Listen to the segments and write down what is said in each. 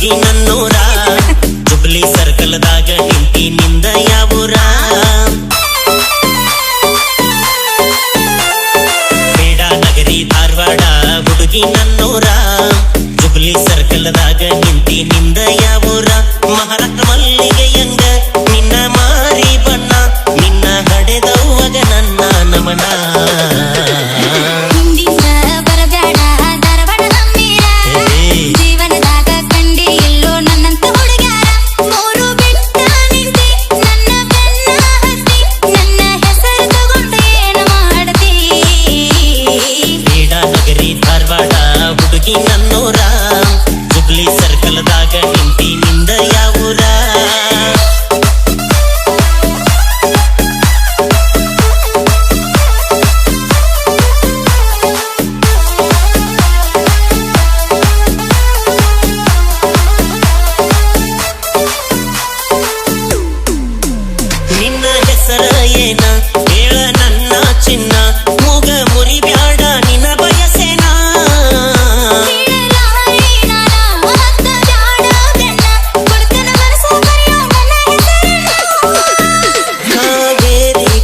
ಹುಡುಗಿ ನನ್ನೂರ ಜುಬ್ಲಿ ಸರ್ಕಲ್ದಾಗ ನಿಂತಿ ನಿಂದ ಯಾವೂರ ಬೇಡ ನಗರಿ ಧಾರವಾಡ ಹುಡುಗಿ ನನ್ನೂರ ಜುಬ್ಲಿ ಸರ್ಕಲ್ದಾಗ ನಿಂತಿ ನಿಂದ ಯಾವೂರ ಮಹಾರಾಷ್ಟ್ರ ಮಲ್ಲಿಗೆಯಂಗ ನಿನ್ನ ಮಾರಿ ಬಣ್ಣ ನಿನ್ನ ಹಡೆದವ್ವಗ ನನ್ನ ನಮನ ನನ್ನೂರ ಜುಬ್ಲಿ ಸರ್ಕಲ್ದಾಗ ನಿಂತಿ ನಿಂದ ಯಾವೂರ ನಿನ್ನ ಹೆಸರ ಏನ ಹೇಳ ನನ್ನ ಚಿನ್ನ ಮೂಗ ಮುರಿ ಬ್ಯಾಡ ನಿನ್ನ ಬಯಸೇನ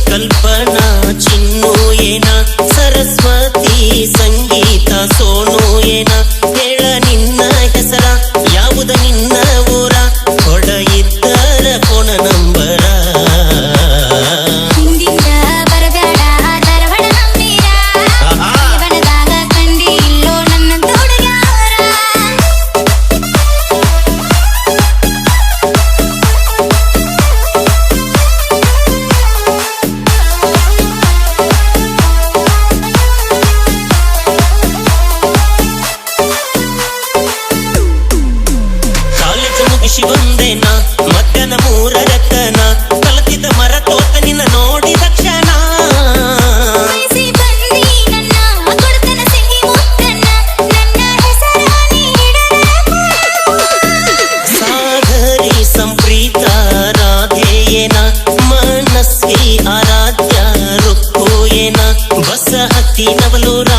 ಕಲ್ಪನಾ ಚಿನ್ನು ಏನ ಸರಸ್ವತಿ ಸಂಗೀತ ಸೋನು ಏನ ಹೇಳ ನಿನ್ನ ಹೆಸರ ಯಾವುದು ನಿನ್ನ ಊರ ಕೊಡ ಇದ್ದರ ಫೋನ ನಂಬರ ಬಂದೇನ ಮಧ್ಯಾಹ್ನ 3 ಕಲತಿದ್ದ ಮರ ತೋತ ನಿನ್ನ ನೋಡಿ ತಕ್ಷಣ ಸಾಗರಿ ಸಂಪ್ರೀತ ರಾಧೇಯೇನ ಮನಸ್ವಿ ಆರಾಧ್ಯ ರುಕ್ಕು ಏನ ಬಸ ಹತ್ತಿ ನವಲೂರ